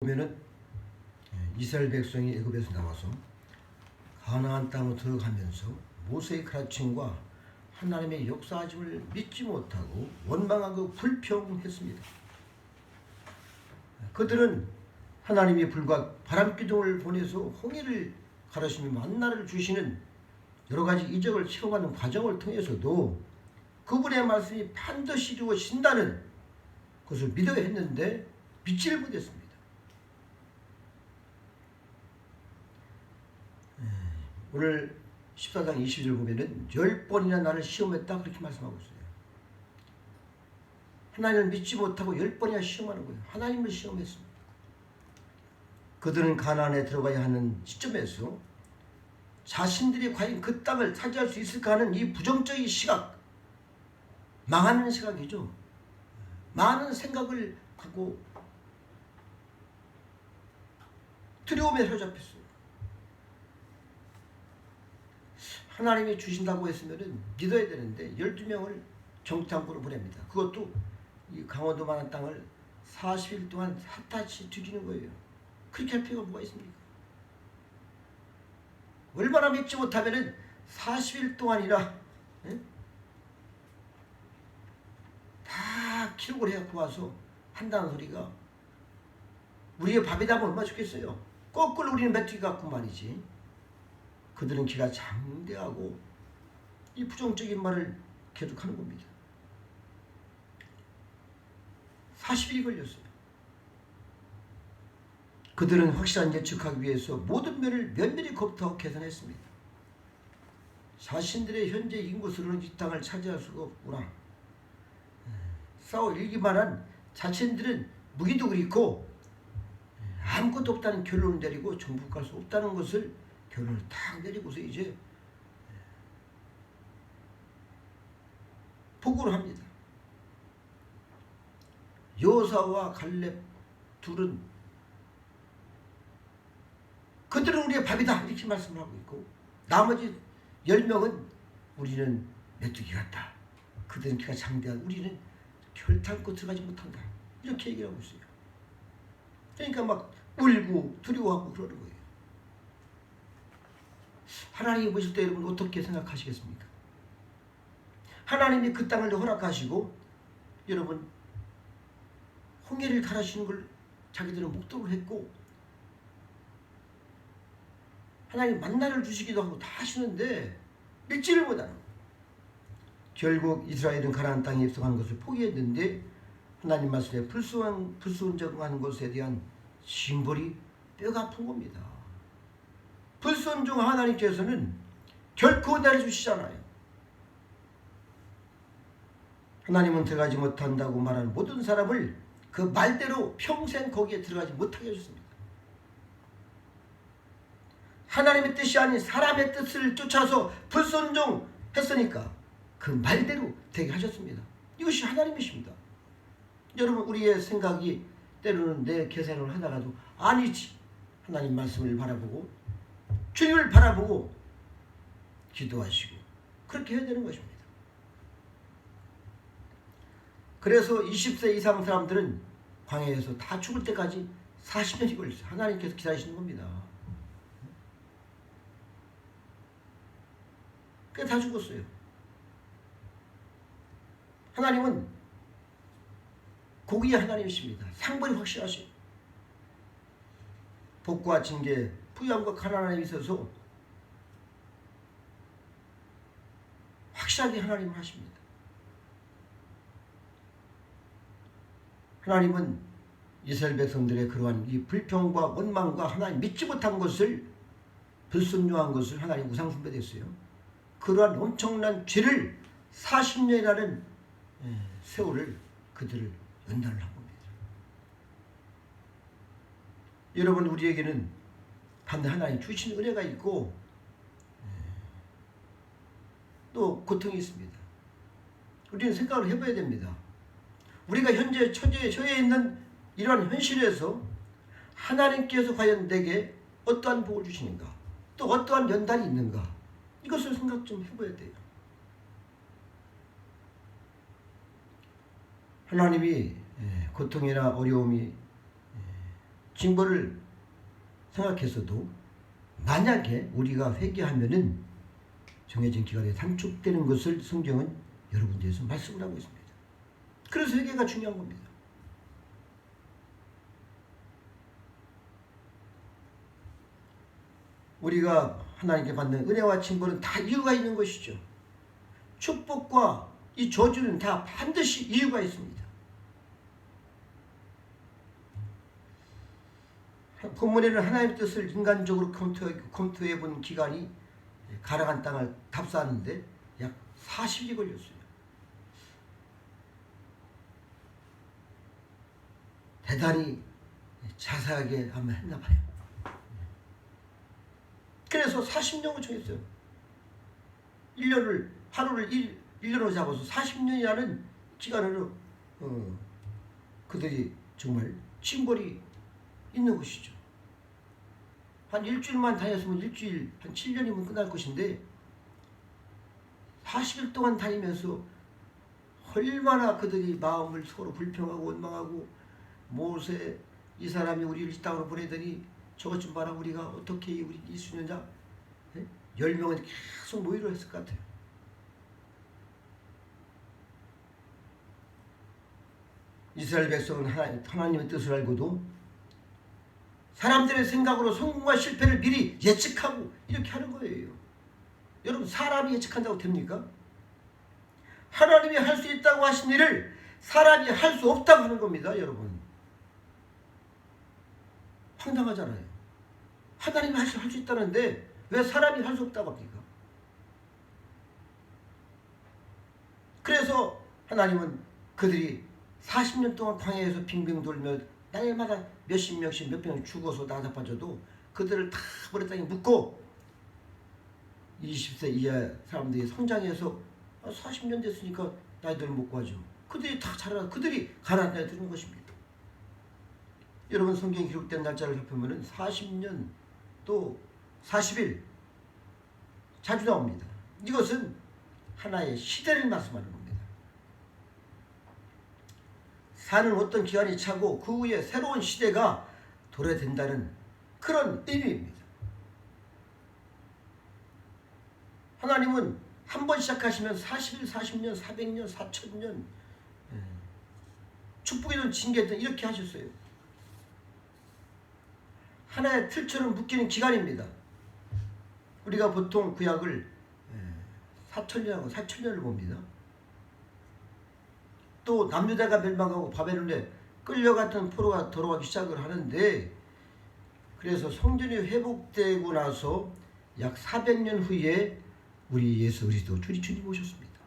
보면은 이스라엘 백성이 애굽에서 나와서 가나안 땅으로 들어가면서 모세의 가르침과 하나님의 역사하심을 믿지 못하고 원망하고 불평했습니다. 그들은 하나님이 불과 바람기둥을 보내서 홍해를 가르시며 만나를 주시는 여러 가지 이적을 체험하는 과정을 통해서도 그분의 말씀이 반드시 이루어진다는 것을 믿어야 했는데 믿지를 못했습니다. 오늘 14장 20절 보면은 10번이나 나를 시험했다 그렇게 말씀하고 있어요. 하나님을 믿지 못하고 10번이나 시험하는 거예요. 하나님을 시험했습니다. 그들은 가나안에 들어가야 하는 시점에서 자신들이 과연 그 땅을 차지할 수 있을까 하는 이 부정적인 시각, 망하는 시각이죠. 많은 생각을 갖고 두려움에 사로잡혔어요. 하나님이 주신다고 했으면 믿어야 되는데 12명을 정탐꾼으로 보냅니다. 그것도 이 강원도만한 땅을 40일 동안 샅샅이 뒤지는 거예요. 그렇게 할 필요가 뭐가 있습니까? 얼마나 믿지 못하면 40일 동안이나 다 기록을 해갖고 와서 한다는 소리가 우리의 밥이다 보면 얼마나 좋겠어요. 거꾸로 우리는 메뚜기 같고 말이지. 그들은 귀가 장대하고 이 부정적인 말을 계속하는 겁니다. 40일이 걸렸어요. 그들은 확실한 예측하기 위해서 모든 면을 면밀히 검토하고 계산했습니다. 자신들의 현재 인구수로는 이 땅을 차지할 수가 없구나. 싸워 이기만 한 자신들은 무기도 그렇고 아무것도 없다는 결론을 내리고 정복할 수 없다는 것을 결론을 탁 내리고서 이제 보고를 합니다. 여호사와 갈렙 둘은 그들은 우리의 밥이다 이렇게 말씀을 하고 있고 나머지 10명은 우리는 메뚜기 같다. 그들은 귀가 장대하고 우리는 결탄코 들어가지 못한다. 이렇게 얘기하고 있어요. 그러니까 막 울고 두려워하고 그러는 거예요. 하나님이 보실 때 여러분 어떻게 생각하시겠습니까? 하나님이 그 땅을 허락하시고 여러분 홍해를 가르치는 걸 자기들은 목도를 했고 하나님 만나를 주시기도 하고 다 하시는데 믿지를 못하는 거예요. 결국 이스라엘은 가나안 땅에 입성한 것을 포기했는데 하나님 말씀에 불순종하는 것에 대한 징벌이 뼈가 아픈 겁니다. 불순종 하나님께서는 결코 내려주시잖아요. 하나님은 들어가지 못한다고 말하는 모든 사람을 그 말대로 평생 거기에 들어가지 못하게 해줬습니다. 하나님의 뜻이 아닌 사람의 뜻을 쫓아서 불순종했으니까 그 말대로 되게 하셨습니다. 이것이 하나님이십니다. 여러분 우리의 생각이 때로는 내 계산을 하다가도 아니지. 하나님 말씀을 바라보고 주님을 바라보고 기도하시고 그렇게 해야 되는 것입니다. 그래서 20세 이상 사람들은 광야에서 다 죽을 때까지 40년이 걸렸어요. 하나님께서 기다리시는 겁니다. 그게 다 죽었어요. 하나님은 공의의 하나님이십니다. 상벌이 확실하시요. 복과 징계, 부유함과 가난함에 있어서 확실하게 하나님을 하십니다. 하나님은 이스라엘 백성들의 그러한 이 불평과 원망과 하나님 믿지 못한 것을 불순종한 것을 하나님 우상 숭배했어요. 그러한 엄청난 죄를 40년이라는 세월을 그들을 연단을 한 겁니다. 여러분 우리에게는 반드시 하나님 주신 은혜가 있고 또 고통이 있습니다. 우리는 생각을 해봐야 됩니다. 우리가 현재 처해 있는 이러한 현실에서 하나님께서 과연 내게 어떠한 복을 주시는가 또 어떠한 연단이 있는가 이것을 생각 좀 해봐야 돼요. 하나님이 고통이나 어려움이 징벌을 생각해서도 만약에 우리가 회개하면은 정해진 기간에 단축되는 것을 성경은 여러 군데에서 말씀을 하고 있습니다. 그래서 회개가 중요한 겁니다. 우리가 하나님께 받는 은혜와 징벌은 다 이유가 있는 것이죠. 축복과 이 저주는 다 반드시 이유가 있습니다. 본문에는 하나님의 뜻을 인간적으로 검토해 본 기간이 가나안 땅을 답사하는데 약 40일이 걸렸어요. 대단히 자세하게 아마 했나 봐요. 그래서 40년을 정했어요. 1년을 하루를 1년으로 잡아서 40년이라는 기간으로 그들이 정말 징벌이 있는 것이죠. 한 일주일만 다녔으면 일주일, 한 7년이면 끝날 것인데 40일 동안 다니면서 얼마나 그들이 마음을 서로 불평하고 원망하고 모세 이 사람이 우리를 이 땅으로 보내더니 저것 좀 봐라 우리가 어떻게 우리 이 수년자 10명은 계속 모의를 했을 것 같아요. 이스라엘 백성은 하나님의 뜻을 알고도 사람들의 생각으로 성공과 실패를 미리 예측하고 이렇게 하는 거예요. 여러분 사람이 예측한다고 됩니까? 하나님이 할 수 있다고 하신 일을 사람이 할 수 없다고 하는 겁니다. 여러분 황당하잖아요. 하나님이 할 수 있다는데 왜 사람이 할 수 없다고 합니까? 그래서 하나님은 그들이 40년 동안 광야에서 빙빙 돌며 날마다 몇십 명씩 몇 명씩 죽어서 나자빠져도 그들을 다 모래 땅에 묻고 20세 이하 사람들이 성장해서 40년 됐으니까 나이들 먹고 하죠. 그들이 다 자라 그들이 가나안 땅에 들어온 것입니다. 여러분 성경에 기록된 날짜를 살펴보면 40년 또 40일 자주 나옵니다. 이것은 하나의 시대를 말씀하는 겁니다. 사는 어떤 기간이 차고 그 후에 새로운 시대가 도래된다는 그런 의미입니다. 하나님은 한 번 시작하시면 40일, 40년, 400년, 4000년 축복이든 징계든 이렇게 하셨어요. 하나의 틀처럼 묶이는 기간입니다. 우리가 보통 구약을 4000년하고 4000년을 봅니다. 또 남유다가 멸망하고 바벨론에 끌려갔던 포로가 돌아가기 시작을 하는데 그래서 성전이 회복되고 나서 약 400년 후에 우리 예수 그리스도 주님 오셨습니다.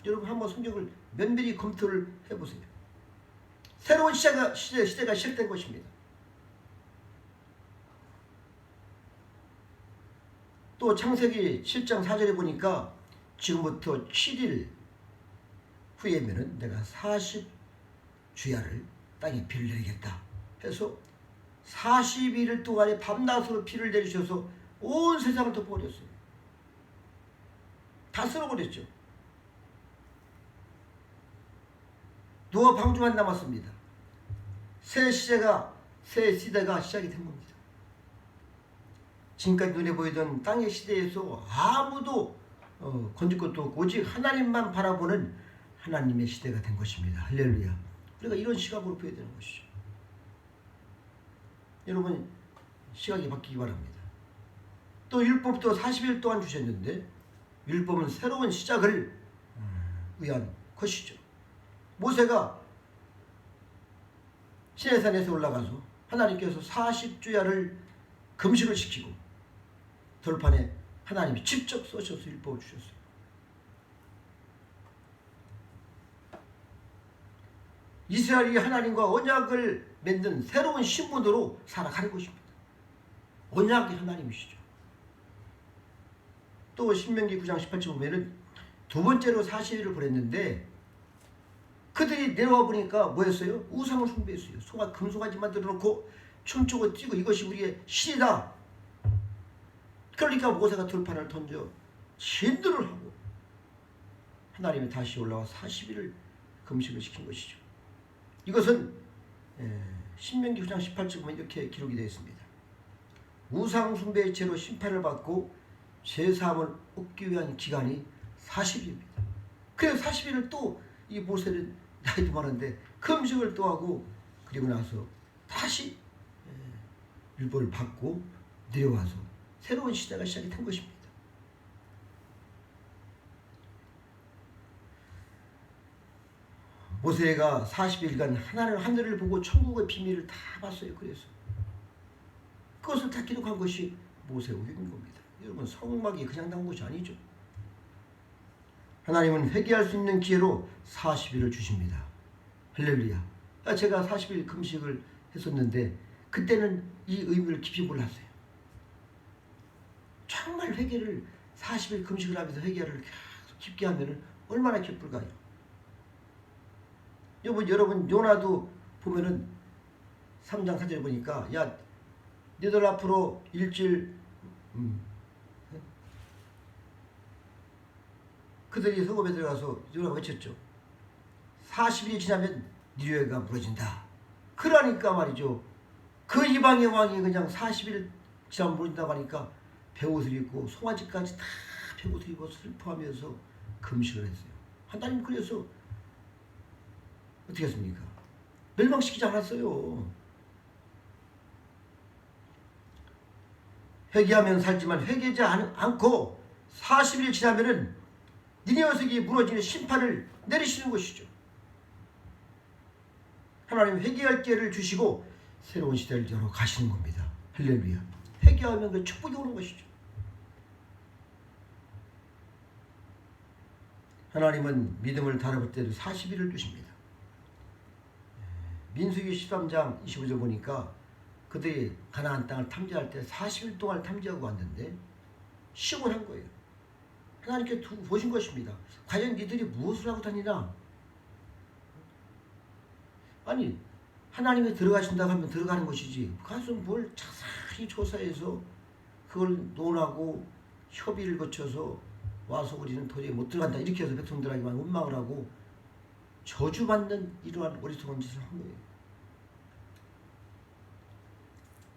여러분 한번 성경을 면밀히 검토를 해보세요. 새로운 시대가 시작된 것입니다. 또 창세기 7장 4절에 보니까 지금부터 7일 후에면은 내가 40주야를 땅에 비를 내리겠다 해서 40일 동안에 밤낮으로 비를 내리셔서 온 세상을 덮어버렸어요. 다 쓸어버렸죠. 노아 방주만 남았습니다. 새 시대가 시작이 된 겁니다. 지금까지 눈에 보이던 땅의 시대에서 아무도 건질 것도 없고 오직 하나님만 바라보는 하나님의 시대가 된 것입니다. 할렐루야. 우리가 이런 시각으로 보여야 되는 것이죠. 여러분 시각이 바뀌기 바랍니다. 또 율법도 40일 동안 주셨는데 율법은 새로운 시작을 위한 것이죠. 모세가 시내산에서 올라가서 하나님께서 40주야를 금식을 시키고 돌판에 하나님이 직접 써셔서 율법을 주셨어요. 이스라엘이 하나님과 언약을 맺는 새로운 신분으로 살아가는 것입니다. 언약이 하나님이시죠. 또 신명기 9장 18절 보면은 두 번째로 40일을 보냈는데 그들이 내려와 보니까 뭐였어요? 우상을 숭배했어요. 금송아지 만들어 놓고 춤추고 뛰고 이것이 우리의 신이다. 그러니까 모세가 돌판을 던져 진도를 하고 하나님이 다시 올라와 40일을 금식을 시킨 것이죠. 이것은 신명기 9장 18절 보면 이렇게 기록이 되어 있습니다. 우상 숭배의 죄로 심판을 받고 죄사함을 얻기 위한 기간이 40일입니다. 그래서 40일을 또 이 모세는 나이도 많은데 금식을 또 하고 그리고 나서 다시 율법을 받고 내려와서 새로운 시대가 시작이 된 것입니다. 모세가 40일간 하늘을 보고 천국의 비밀을 다 봤어요. 그래서 그것을 다 기록한 것이 모세오경인 겁니다. 여러분, 성막이 그냥 나온 것이 아니죠. 하나님은 회개할 수 있는 기회로 40일을 주십니다. 할렐루야. 제가 40일 금식을 했었는데 그때는 이 의미를 깊이 몰랐어요. 정말 회개를 40일 금식을 하면서 회개를 계속 깊게 하면 얼마나 기쁠까요? 여러분 요나도 보면은 3장 4절에 보니까 야 너희들 앞으로 일주일 그들이 성읍에 들어가서 요나가 외쳤죠. 40일이 지나면 니느웨가 무너진다. 그러니까 말이죠. 그 이방의 왕이 그냥 40일 지나면 무너진다고 하니까 베옷을 입고 송아지까지 다 베옷을 입고 슬퍼하면서 금식을 했어요. 하나님 그래서 어떻게 했습니까? 멸망시키지 않았어요. 회개하면 살지만 회개하지 않고 40일 지나면은 니느웨 성이 무너지는 심판을 내리시는 것이죠. 하나님 회개할 기회를 주시고 새로운 시대를 열어 가시는 겁니다. 할렐루야. 회개하면 그 축복이 오는 것이죠. 하나님은 믿음을 달아볼 때도 40일을 주십니다. 민수기 13장 25절 보니까 그들이 가나안 땅을 탐지할 때 40일 동안 탐지하고 왔는데 시험을 한 거예요. 하나님께 두고 보신 것입니다. 과연 니들이 무엇을 하고 다니나? 아니 하나님이 들어가신다고 하면 들어가는 것이지 가서 뭘 자세히 조사해서 그걸 논하고 협의를 거쳐서 와서 우리는 도저히 못 들어간다 이렇게 해서 백성들에게만 원망을 하고 저주받는 이러한 어리석은 짓을 한 거예요.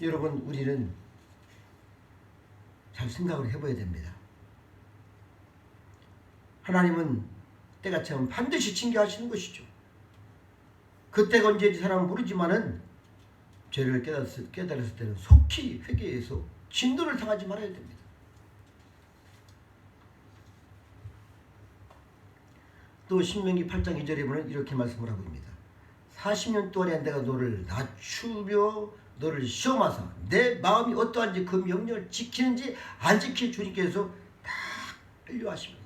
여러분 우리는 잘 생각을 해봐야 됩니다. 하나님은 때가 차면 반드시 징계하시는 것이죠. 그때가 언제인지 사람은 모르지만은 죄를 깨달았을 때는 속히 회개해서 진노를 당하지 말아야 됩니다. 또 신명기 8장 2절에 보면 이렇게 말씀을 하고 있습니다. 40년 동안에 내가 너를 낮추며 너를 시험하사 내 마음이 어떠한지 그 명령을 지키는지 안 지킬 주님께서 다 알려하시면서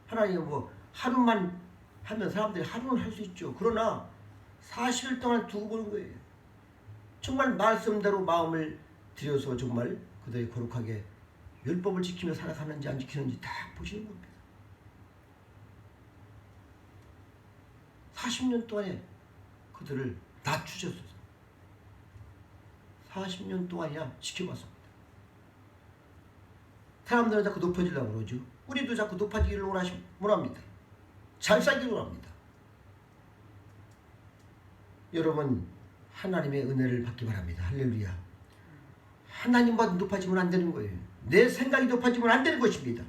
하나님은 뭐 하루만 하면 사람들이 하루는 할 수 있죠. 그러나 40일 동안 두고 보는 거예요. 정말 말씀대로 마음을 들여서 정말 그들이 거룩하게 율법을 지키며 살아가는지 안 지키는지 다 보시는 겁니다. 40년 동안에 그들을 낮추셨어요. 40년 동안이나 지켜봤습니다. 사람들은 자꾸 높아지려고 그러죠. 우리도 자꾸 높아지기를 원합니다. 잘 살기를 원합니다. 여러분 하나님의 은혜를 받기 바랍니다. 할렐루야. 하나님보다 높아지면 안 되는 거예요. 내 생각이 높아지면 안 되는 것입니다.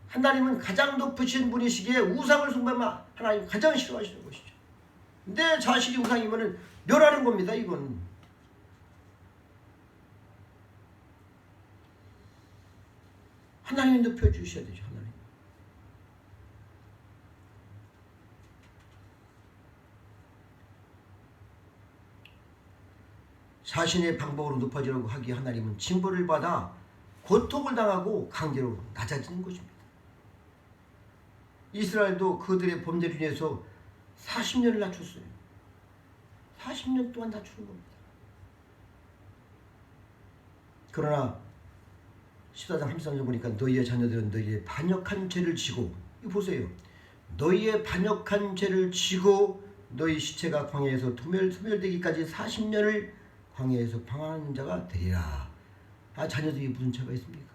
하나님은 가장 높으신 분이시기에 우상을 숭배하면 하나님 가장 싫어하시는 것이죠. 내 자식이 우상이면 멸하는 겁니다. 이건 하나님이 높여주셔야 되죠. 하나님. 자신의 방법으로 높아지려고 하기에 하나님은 징벌을 받아 고통을 당하고 강제로 낮아지는 것입니다. 이스라엘도 그들의 범죄를 인해서 40년을 낮췄어요. 40년 동안 낮추는 겁니다. 그러나 14장 33절 보니까 너희의 자녀들은 너희의 반역한 죄를 지고 이거 보세요. 너희의 반역한 죄를 지고 너희 시체가 광야에서 소멸되기까지 40년을 광야에서 방황하는 자가 되리라. 자녀들이 무슨 죄가 있습니까?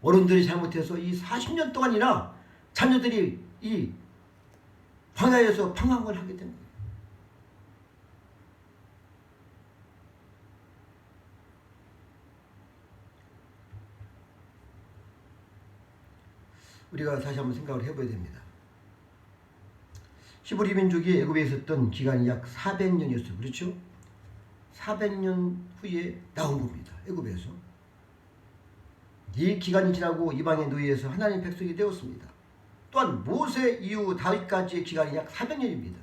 어른들이 잘못해서 이 40년 동안이나 자녀들이 이 광야에서 방황을 하게 된 거예요. 우리가 다시 한번 생각을 해봐야 됩니다. 히브리 민족이 애굽에 있었던 기간이 약 400년이었어요. 그렇죠? 400년 후에 나온 겁니다. 애굽에서. 이 기간이 지나고 이방의 노예에서 하나님 백성이 되었습니다. 또한 모세 이후 다윗까지의 기간이 약 400년입니다.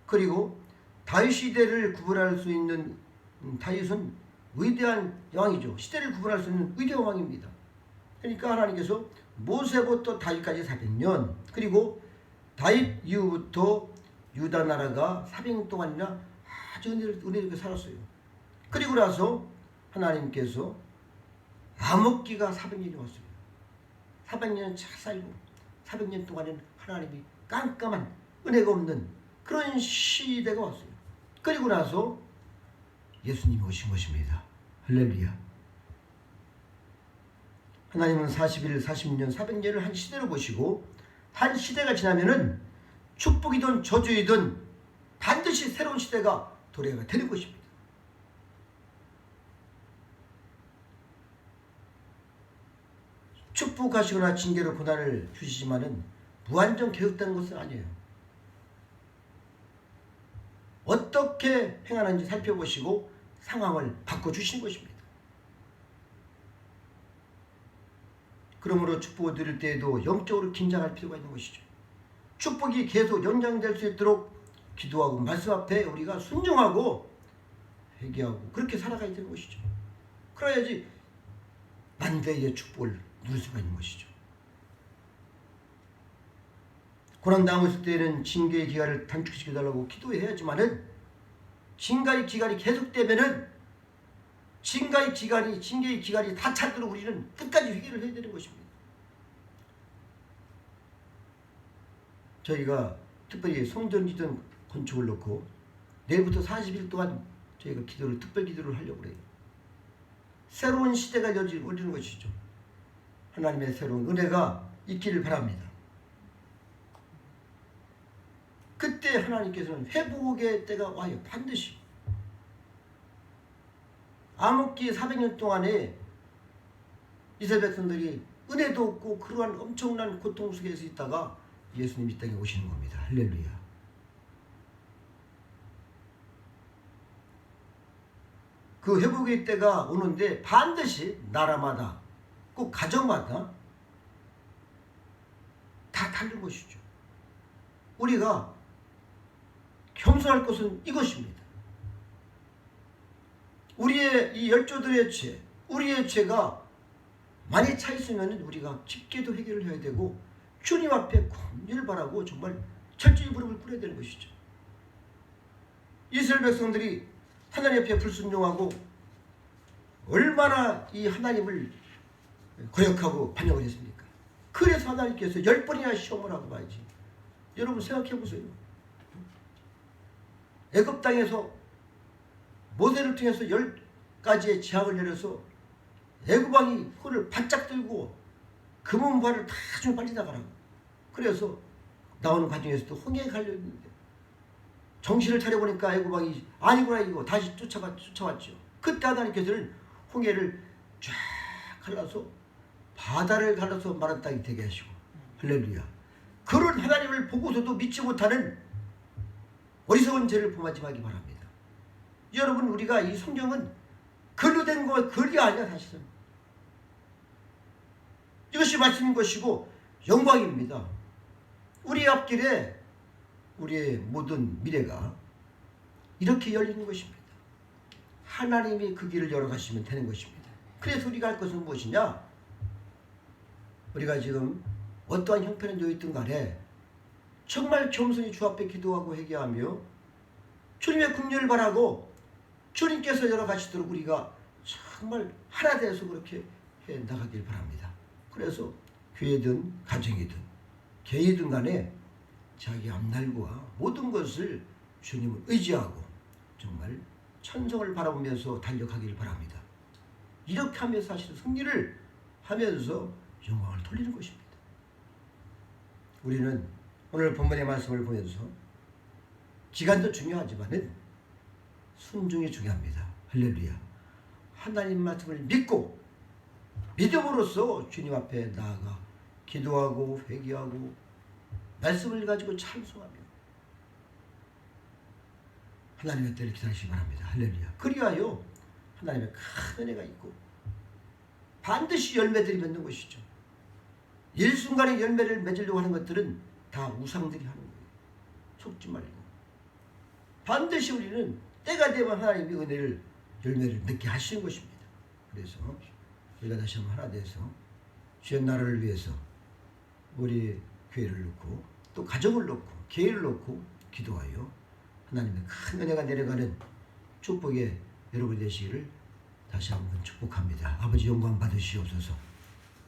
그리고 다윗 시대를 구분할 수 있는 다윗은 위대한 왕이죠. 시대를 구분할 수 있는 위대한 왕입니다. 그러니까 하나님께서 모세부터 다윗까지 400년, 그리고 다윗 이후부터 유다 나라가 400년 동안이나 아주 은혜롭게 살았어요. 그리고 나서 하나님께서 암흑기가 400년이 왔어요. 400년 차 살고 400년 동안은 하나님이 깜깜한 은혜가 없는 그런 시대가 왔어요. 그리고 나서 예수님이 오신 것입니다. 할렐루야. 하나님은 40일, 40년, 400년을 한 시대로 보시고 한 시대가 지나면은 축복이든 저주이든 반드시 새로운 시대가 도래가 되는 것입니다. 축복하시거나 징계로 고난을 주시지만은 무한정 계속되는 것은 아니에요. 어떻게 행하는지 살펴보시고 상황을 바꿔주신 것입니다. 그러므로 축복을 드릴 때에도 영적으로 긴장할 필요가 있는 것이죠. 축복이 계속 연장될 수 있도록 기도하고 말씀 앞에 우리가 순종하고 회개하고 그렇게 살아가야 되는 것이죠. 그래야지 만대의 축복을 누릴 수가 있는 것이죠. 고난당하고 있을 때는 징계의 기간을 단축시켜달라고 기도해야지만은 징계의 기간이 계속되면은 징계의 기간이 다 차도록 우리는 끝까지 회개를 해야 되는 것입니다. 저희가 특별히 성전이든 건축을 놓고 내일부터 40일 동안 저희가 특별 기도를 하려고 그래요. 새로운 시대가 열리는 것이죠. 하나님의 새로운 은혜가 있기를 바랍니다. 그때 하나님께서는 회복의 때가 와요. 반드시. 암흑기 400년 동안에 이스라엘 백성들이 은혜도 없고 그러한 엄청난 고통 속에서 있다가 예수님이 이 땅에 오시는 겁니다. 할렐루야. 그 회복의 때가 오는데 반드시 나라마다 꼭 가정마다 다 다른 것이죠. 우리가 겸손할 것은 이것입니다. 우리의 이 열조들의 죄, 우리의 죄가 많이 차 있으면 우리가 깊게도 해결을 해야 되고 주님 앞에 긍휼을 바라고 정말 철저히 무릎을 꿇어야 되는 것이죠. 이스라엘 백성들이 하나님 앞에 불순종하고 얼마나 이 하나님을 거역하고 반역을 했습니까? 그래서 하나님께서 10번이나 시험을 하고 말이지. 여러분 생각해 보세요. 애굽 땅에서 모세를 통해서 10가지의 재앙을 내려서 애굽 왕이 손을 바짝 들고 금은발을 다 좀 빨리 나가라고. 그래서 나오는 과정에서도 홍해에 갈려있는데 정신을 차려보니까 애굽 왕이 아니구나 이거 다시 쫓아왔죠. 그때 하나님께서는 홍해를 쫙 갈라서 바다를 갈라서 마른 땅이 되게 하시고 할렐루야. 그런 하나님을 보고서도 믿지 못하는 어리석은 죄를 범하지 말기 바랍니다. 여러분 우리가 이 성경은 글로 된 거 글이 아니야. 사실은 이것이 말씀인 것이고 영광입니다. 우리 앞길에 우리의 모든 미래가 이렇게 열리는 것입니다. 하나님이 그 길을 열어가시면 되는 것입니다. 그래서 우리가 할 것은 무엇이냐? 우리가 지금 어떠한 형편에 놓여있든 간에 정말 겸손히 주 앞에 기도하고 회개하며 주님의 긍휼을 바라고 주님께서 열어가시도록 우리가 정말 하나 되어서 그렇게 해 나가길 바랍니다. 그래서 교회든 가정이든 개이든 간에 자기 앞날과 모든 것을 주님을 의지하고 정말 천성을 바라보면서 달려가길 바랍니다. 이렇게 하면서 사실 승리를 하면서 영광을 돌리는 것입니다. 우리는 오늘 본문의 말씀을 보면서 기간도 중요하지만은 순종이 중요합니다. 할렐루야. 하나님 말씀을 믿고 믿음으로써 주님 앞에 나아가 기도하고 회개하고 말씀을 가지고 찬송하며 하나님의 때를 기다리시기 바랍니다. 할렐루야. 그리하여 하나님의 큰 은혜가 있고 반드시 열매들이 맺는 것이죠. 일순간에 열매를 맺으려고 하는 것들은 다 우상들이 하는 거예요. 속지 말고 반드시 우리는 때가 되면 하나님의 은혜를 열매를 맺게 하시는 것입니다. 그래서 우리가 다시 한번 하나 돼서 주의 나라를 위해서 우리 교회를 놓고 또 가정을 놓고 교회를 놓고 기도하여 하나님의 큰 은혜가 내려가는 축복의 여러분 되시기를 다시 한번 축복합니다. 아버지 영광 받으시옵소서.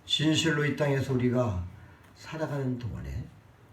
진실로 이 땅에서 우리가 살아가는 동안에